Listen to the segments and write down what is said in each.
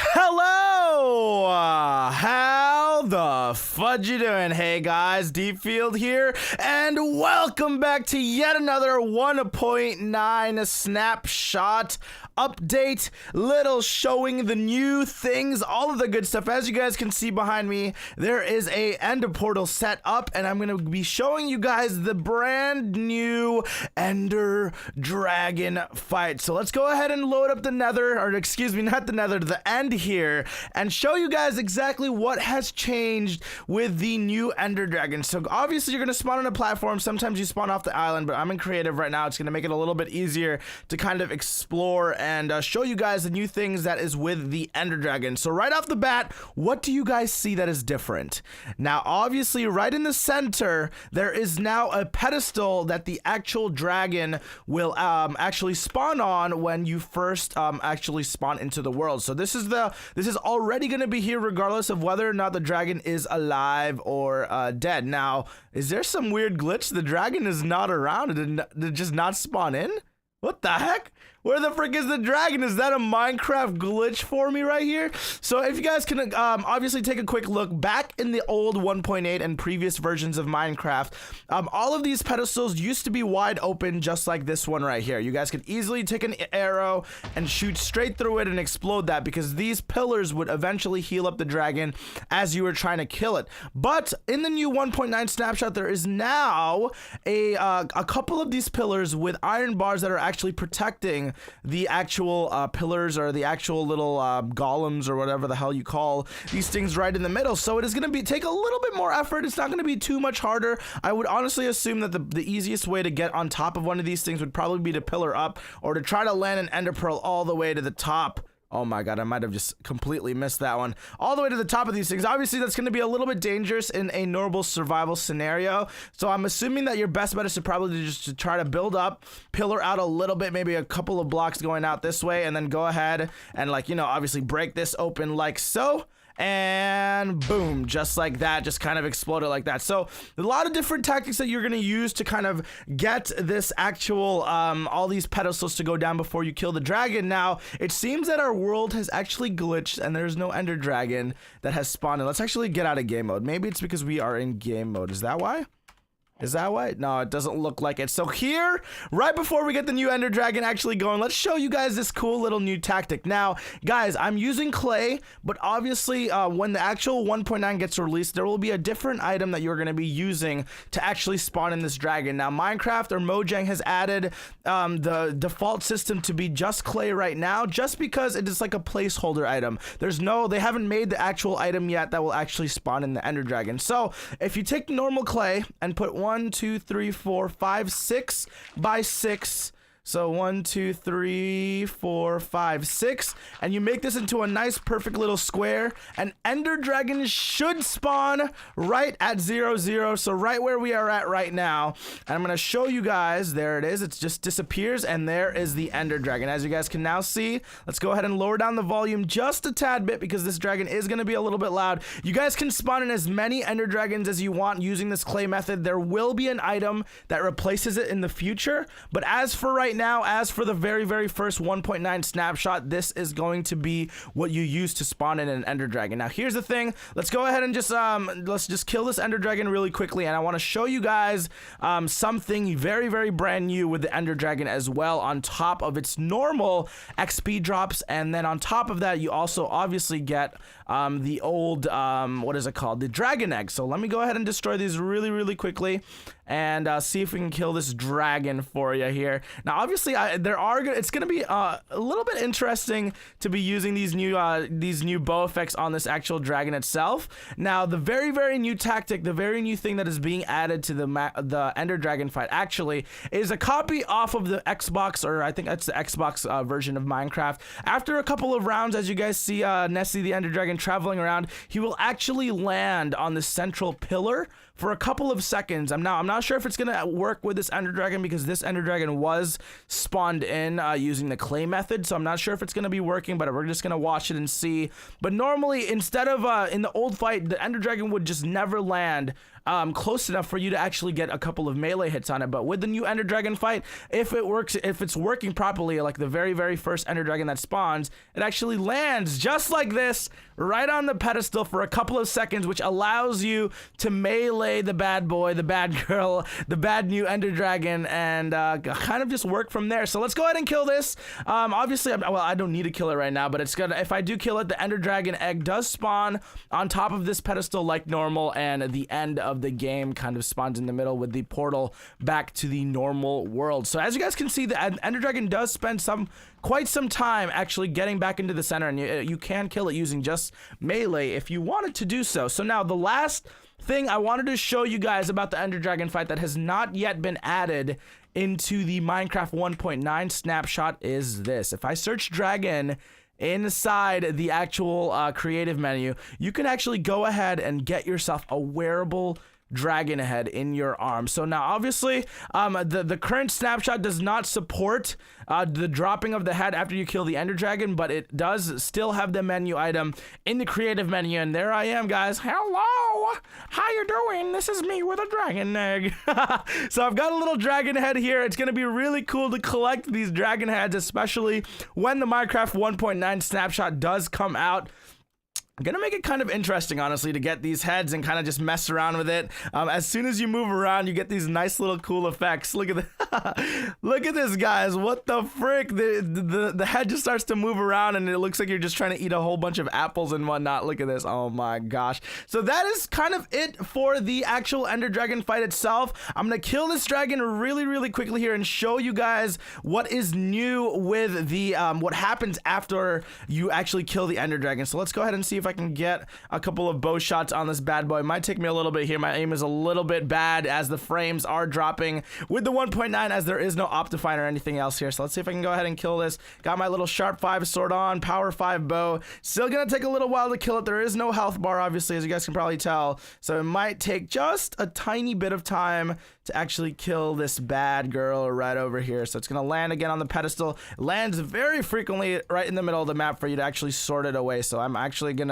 Hello! How the fudge you doing? Hey guys, DField here, and welcome back to yet another 1.9 snapshot update, little showing the new things, all of the good stuff. As you guys can see behind me, there is a ender portal set up, and I'm going to be showing you guys the brand new Ender Dragon fight. So let's go ahead and load up the nether, or excuse me, not the nether, the end here, and show you guys exactly what has changed with the new Ender Dragon. So obviously you're going to spawn on a platform. Sometimes you spawn off the island, but I'm in creative right now. It's going to make it a little bit easier to kind of explore and show you guys the new things that is with the Ender Dragon. So right off the bat, what do you guys see that is different? Now obviously right in the center there is now a pedestal that the actual dragon will actually spawn on when you first actually spawn into the world. So this is already going to be here regardless of whether or not the dragon is alive or dead. Now is there some weird glitch? The dragon is not around. Did it just not spawn in? What the heck? Where the frick is the dragon? Is that a Minecraft glitch for me right here? So if you guys can obviously take a quick look back in the old 1.8 and previous versions of Minecraft, all of these pedestals used to be wide open just like this one right here. You guys could easily take an arrow and shoot straight through it and explode that, because these pillars would eventually heal up the dragon as you were trying to kill it. But in the new 1.9 snapshot, there is now a couple of these pillars with iron bars that are actually protecting the actual pillars, or the actual little golems, or whatever the hell you call these things, right in the middle. So it is going to take a little bit more effort. It's not going to be too much harder. I would honestly assume that the easiest way to get on top of one of these things would probably be to pillar up, or to try to land an ender pearl all the way to the top. Oh my god, I might have just completely missed that one. All the way to the top of these things. Obviously, that's going to be a little bit dangerous in a normal survival scenario. So I'm assuming that your best bet is to probably just to try to build up, pillar out a little bit, maybe a couple of blocks going out this way, and then go ahead and, like, you know, obviously break this open like so. And boom, just like that, just kind of exploded like that. So a lot of different tactics that you're going to use to kind of get this actual all these pedestals to go down before you kill the dragon. Now it seems that our world has actually glitched and there's no Ender Dragon that has spawned. Let's actually get out of game mode. Maybe it's because we are in game mode. Is that why? Is that why? No, it doesn't look like it. So here, right before we get the new Ender Dragon actually going, let's show you guys this cool little new tactic. Now, guys, I'm using clay, but obviously when the actual 1.9 gets released, there will be a different item that you're going to be using to actually spawn in this dragon. Now, Minecraft or Mojang has added the default system to be just clay right now, just because it is like a placeholder item. They haven't made the actual item yet that will actually spawn in the Ender Dragon. So if you take normal clay and put 1, 2, 3, 4, 5, 6 by 6. So 1, 2, 3, 4, 5, 6, and you make this into a nice perfect little square. An Ender Dragon should spawn right at 0, 0, so right where we are at right now. And I'm gonna show you guys. There it is. It just disappears, and there is the Ender Dragon. As you guys can now see, let's go ahead and lower down the volume just a tad bit, because this dragon is gonna be a little bit loud. You guys can spawn in as many Ender Dragons as you want using this clay method. There will be an item that replaces it in the future, but as for right now, as for the very first 1.9 snapshot, this is going to be what you use to spawn in an Ender Dragon. Now here's the thing, let's go ahead and just let's just kill this Ender Dragon really quickly, and I want to show you guys something very brand new with the Ender Dragon as well, on top of its normal XP drops. And then on top of that, you also obviously get the old what is it called, the dragon egg. So let me go ahead and destroy these really quickly and see if we can kill this dragon for you here. Now obviously it's gonna be a little bit interesting to be using these new bow effects on this actual dragon itself. Now the very new tactic, the very new thing that is being added to the Ender Dragon fight actually is a copy off of the Xbox, or I think that's the Xbox version of Minecraft. After a couple of rounds, as you guys see Nessie the Ender Dragon traveling around, he will actually land on the central pillar for a couple of seconds. I'm not sure if it's gonna work with this Ender Dragon, because this Ender Dragon was spawned in using the clay method, so I'm not sure if it's gonna be working, but we're just gonna watch it and see. But normally, instead of in the old fight, the Ender Dragon would just never land close enough for you to actually get a couple of melee hits on it. But with the new Ender Dragon fight, if it's working properly, like the very first Ender Dragon that spawns, it actually lands just like this right on the pedestal for a couple of seconds, which allows you to melee the bad boy, the bad girl, the bad new Ender Dragon, and kind of just work from there. So let's go ahead and kill this. Obviously, well, I don't need to kill it right now, but it's gonna, if I do kill it, the Ender Dragon egg does spawn on top of this pedestal like normal, and the end of the game kind of spawns in the middle with the portal back to the normal world. So as you guys can see, the Ender Dragon does spend quite some time actually getting back into the center, and you can kill it using just melee if you wanted to do so. So now the last thing I wanted to show you guys about the Ender Dragon fight that has not yet been added into the Minecraft 1.9 snapshot is this. If I search dragon inside the actual creative menu, you can actually go ahead and get yourself a wearable dragon head in your arm. So now obviously the current snapshot does not support the dropping of the head after you kill the Ender Dragon, but it does still have the menu item in the creative menu, and there I am, guys. Hello, how you doing? This is me with a dragon egg. So I've got a little dragon head here. It's gonna be really cool to collect these dragon heads, especially when the Minecraft 1.9 snapshot does come out. I'm gonna make it kind of interesting, honestly, to get these heads and kind of just mess around with it. As soon as you move around, you get these nice little cool effects. Look at the look at this, guys. What the frick? The head just starts to move around, and it looks like you're just trying to eat a whole bunch of apples and whatnot. Look at this. Oh my gosh. So that is kind of it for the actual Ender Dragon fight itself. I'm gonna kill this dragon really quickly here and show you guys what is new with the what happens after you actually kill the Ender Dragon. So let's go ahead and see if I can get a couple of bow shots on this bad boy. It might take me a little bit here. My aim is a little bit bad as the frames are dropping with the 1.9, as there is no Optifine or anything else here. So let's see if I can go ahead and kill this. Got my little sharp 5 sword on, power 5 bow. Still gonna take a little while to kill it. There is no health bar, obviously, as you guys can probably tell. So it might take just a tiny bit of time to actually kill this bad girl right over here. So it's gonna land again on the pedestal. It lands very frequently right in the middle of the map for you to actually sort it away. So I'm actually kind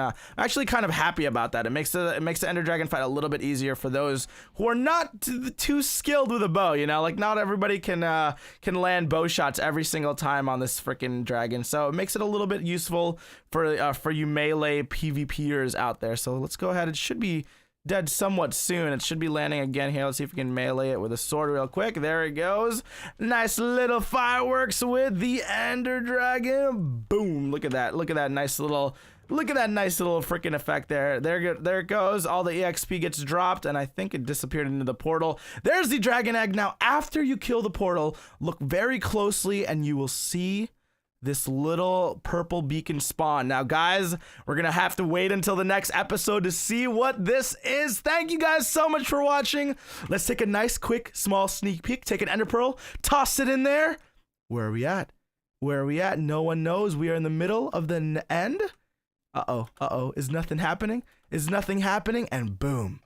of happy about that. It makes the Ender Dragon fight a little bit easier for those who are not too skilled with a bow. You know, like not everybody can land bow shots every single time on this freaking dragon. So it makes it a little bit useful for you melee PvPers out there. So let's go ahead. It should be dead somewhat soon. It should be landing again here. Let's see if we can melee it with a sword real quick. There it goes. Nice little fireworks with the Ender Dragon. Boom. Look at that. Look at that nice little freaking effect there. There it goes. All the EXP gets dropped, and I think it disappeared into the portal. There's the dragon egg. Now, after you kill the portal, look very closely, and you will see this little purple beacon spawn. Now, guys, we're gonna have to wait until the next episode to see what this is. Thank you guys so much for watching. Let's take a nice, quick, small sneak peek. Take an ender pearl, toss it in there. Where are we at? Where are we at? No one knows. We are in the middle of the end. Uh-oh. Is nothing happening? Is nothing happening? And boom.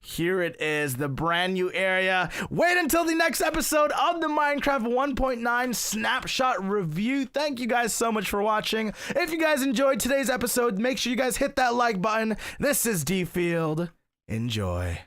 Here it is, the brand new area. Wait until the next episode of the Minecraft 1.9 snapshot review. Thank you guys so much for watching. If you guys enjoyed today's episode, make sure you guys hit that like button. This is DField. Enjoy.